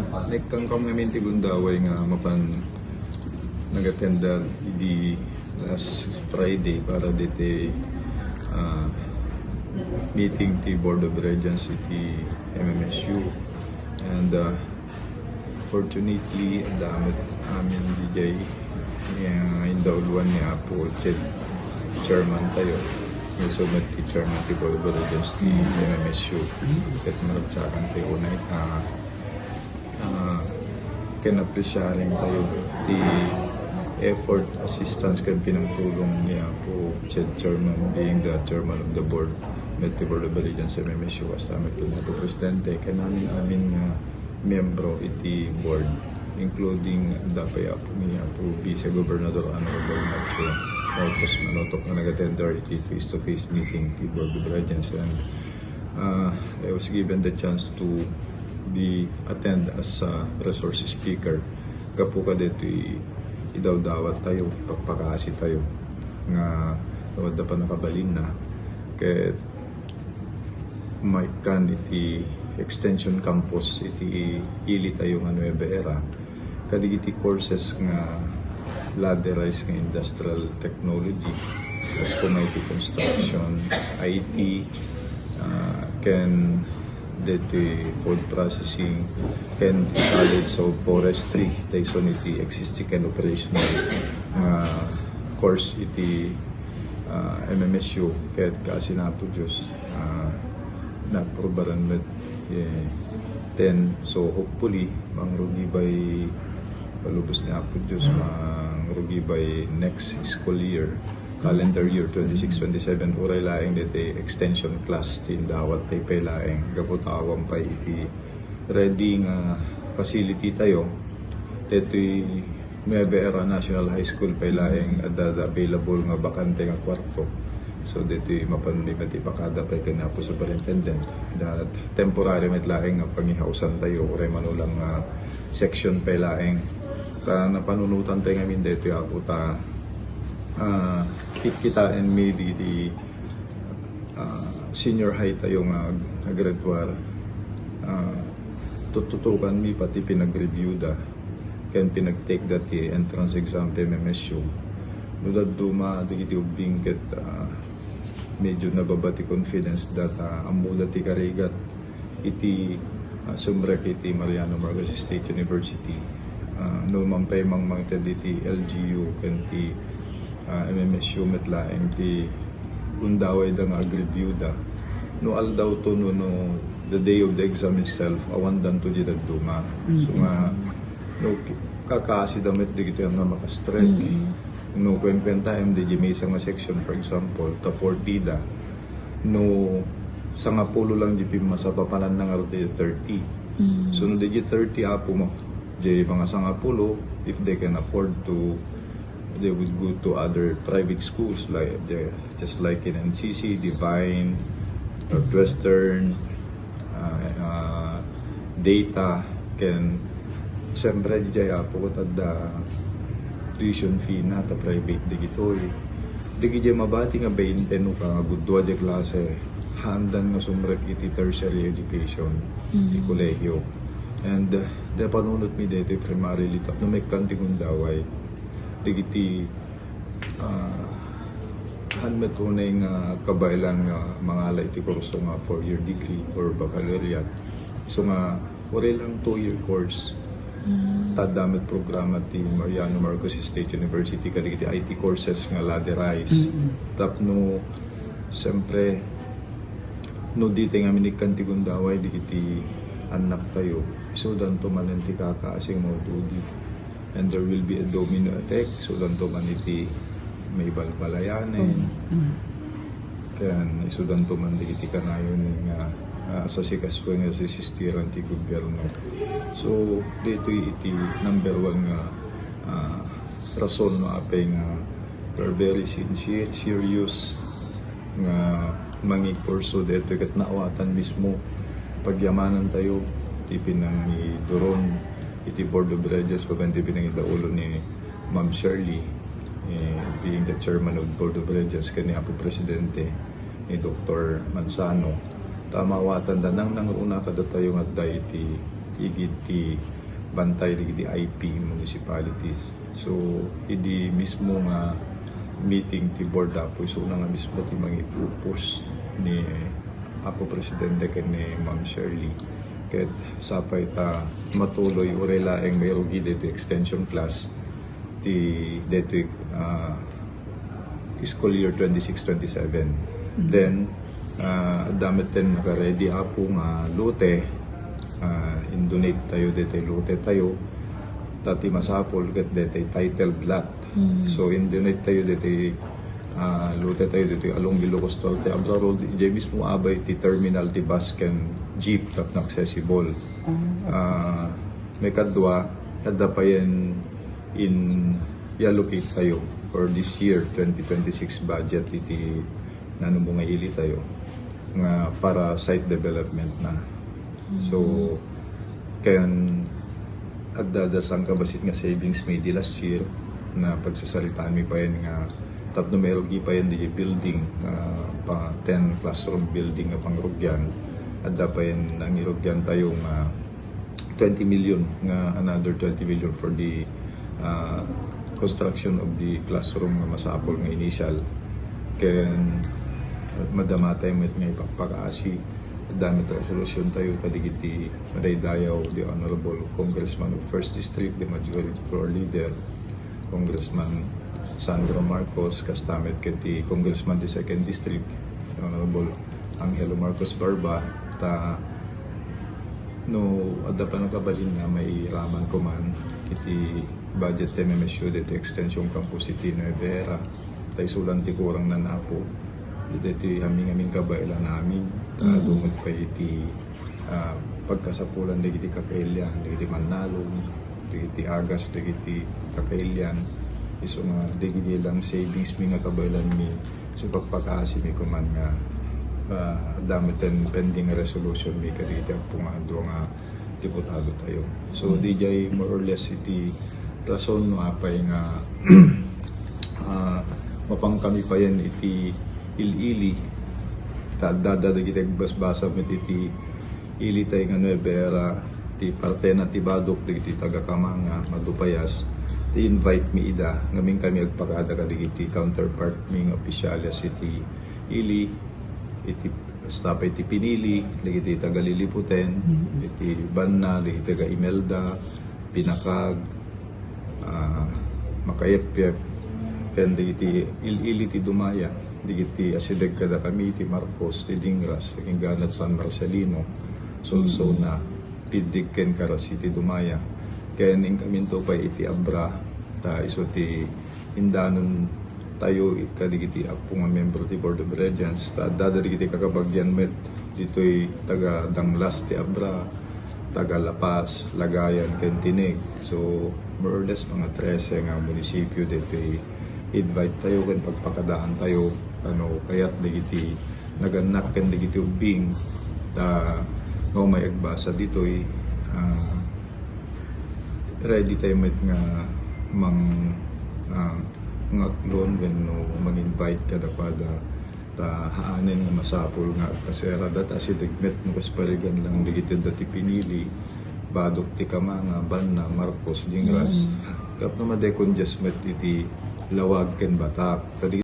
Nekang ngamin ti gundaway nga mapan nag-attended di last Friday para dito meeting ti Board of Regents ti MMSU, and fortunately damit amin DJ indauluan niya po chairman tayo nisumat ti chairman ti Board of Regents ti MMSU kat maragsakan tayo na kinapresyaring tayo ti effort assistance kan pinangtulong niya po chairman being the chairman of the board met the Board of Regents sa MMSU as namin po presidente kanamin amin miyembro iti board including dapay po niya po Vice Gobernador Honorable Nacho Marcos Manotok na nag-attender iti face-to-face meeting ti Board of Regents, and I was given the chance to attend as a resource speaker kapuka dito idawdawat tayo pagpakasi tayo nga wadda pa nakabalin na kaya may kan iti extension campus iti ili tayo nga Nueva Era kadigiti courses nga ladderized nga industrial technology as iti construction IT can dito food processing can college of forestry tayo iti existing and operational course iti MMSU kahit kasi na po Diyos naprobaran med 10, so hopefully mang rugi by palubos na po Diyos mang rugi by next school year calendar year 26-27 uray laing dito extension class tindawat tayo pay laing gaputawang pa iti ready nga facility tayo dito Nueva Era National High School pay laing available nga bakante nga kwarto, so dito mapanlimad ipakada pay kanya po superintendent that temporary met laing nga pangihausan tayo uray manulang section pay laing ta napanunutan tayo ngamin dito apo ta kita and maybe the senior high tayo nga naggraduar tututukan mi pati pinag-review da ken pinag-take dati entrance exam ti MMSU nudad duma digiti ubing ket medyo nababati confidence that ammo dati karigat iti sumrek iti Mariano Marcos State University no mampay mang iti LGU ken ti MMSU met laeng ti kundaway da nga review da no aldaw to no the day of the exam itself awan dan to di dagduma so nga no kakasi damit di kita nga makastrek no kwen time di may isang section for example ta 40 da no sa nga pulo lang di masapapanan ng arte 30 so no di 30 apo mo di mga sanga pulo if they can afford to they would go to other private schools like just like in NCC, Divine, Northwestern, Data can siyempre di jaya po tada tuition fee na ta private digitoy digi jay mabati nga 20 no ka gudwa di klase handan nga sumrek iti tertiary education di kolehiyo, and da panunot mi dito primary litap no may kanting undaway digiti hanmet unay nga kabailan nga mga alay ti kurso nga 4-year degree or baccalaureate, so nga wala lang 2-year course tadamit programa ti Mariano Marcos State University kadigiti IT courses nga ladderized tapno siyempre no dito nga minikkan ti gundaway digiti anak tayo so danto manen ti kakaasing mo tudi, and there will be a domino effect so danto man iti may balbalayanin kan isudanto man iti kanayon nga sa sikas ko nga sisistiran ti gobyerno, so dito iti number 1 nga rason no apay nga we're very sincere serious nga mangi kurso dito ket naawatan mismo pagyamanan tayo ti pinang ni Doron iti Board of Regents paganti pinang idaulo ni Ma'am Shirley being the chairman of Board of Regents kaniya po presidente ni Dr. Manzano tamawatan da nang una kada tayo nga iti igid ti bantay digiti IP municipalities. So idi mismo nga meeting ti board apo so na nga mismo ti mangipupos ni Apo Presidente ken ni Ma'am Shirley ket sapay ta matuloy orela ang mayroong gid ti extension class ti dito school year 26-27. Then damit ten naka-ready apo nga lote in-donate tayo dito lote tayo tati masapol ket dito title lot. So in-donate tayo dito lote tayo dito along Ilocos Norte Abra Road ije mismo abay ti terminal ti bus ken jeep tap na accessible. May kadwa kada pa yan in i-allocate tayo for this year 2026 budget iti nanong ili tayo nga para site development na. So kayan agdadasang kabasit nga savings may di last year na pagsasalitaan mi pa yan nga tapno meron pa yan di building pa 10 classroom building nga pangrugyan at pa yan ang irugyan tayong 20 million nga another 20 million for the construction of the classroom nga masapol nga initial ken madamatay met nga ipagpakaasi dami resolution tayo kadigiti madaydayaw the Honorable Congressman of 1st District, the Majority Floor Leader Congressman Sandro Marcos kastamet kiti Congressman the 2nd District, the Honorable Angelo Marcos Barba ta no adda pa nakabalin na may raman ko man iti budget time MSU dito extension campus iti Nueva Ecija tay sulan ti kurang na napo dito aming kabailan namin dumot pa iti pagkasapulan digiti Kakailian digiti Manalong digiti Agas digiti Kakailian iso nga digiti lang savings mi nga kabailan mi so pagpakaasi mi kuman nga damitan pending resolution mi kaditi pungado nga diputado tayo. So DJ more or less iti rason mapay nga mapang kami pa yan iti ilili dadagiti basbasa met iti ili tay nga Nueva Ecija ti parte na ti Badok digiti taga-Kamanga madupayas ti invite mi ida ngamin kami agpakada kadigiti counterpart mi nga opisyales iti ili iti staff iti Pinili digiti taga-Liliputen iti Banna digiti taga-Imelda Pinakag Makayepyep ken digiti ili ti Dumaya digiti asideg kada kami ti Marcos ti Dingras ken ganat San Marcelino so na pidig ken karas iti Dumaya ken ing kaminto pa iti Abra ta iso ti indanon tayo kadigiti apo nga membro ti Board of Regents ta dadarigiti kakabagyan met ditoy taga Danglas ti Abra taga Lapas Lagayan ken Tinig so more or less mga 13 nga munisipyo ditoy invite tayo ken pagpakadaan tayo kaya't digiti naganak ken digiti ubing ta no may agbasa ditoy ready tayo met nga ngaklon when mag-invite kada pada ta haanen nga masapol nga kasera data si degmet mo kasparigan lang digiti dati Pinili Badok ti Kamanga Banna Marcos Dingras kap na madekongestment iti Lawag ken Batak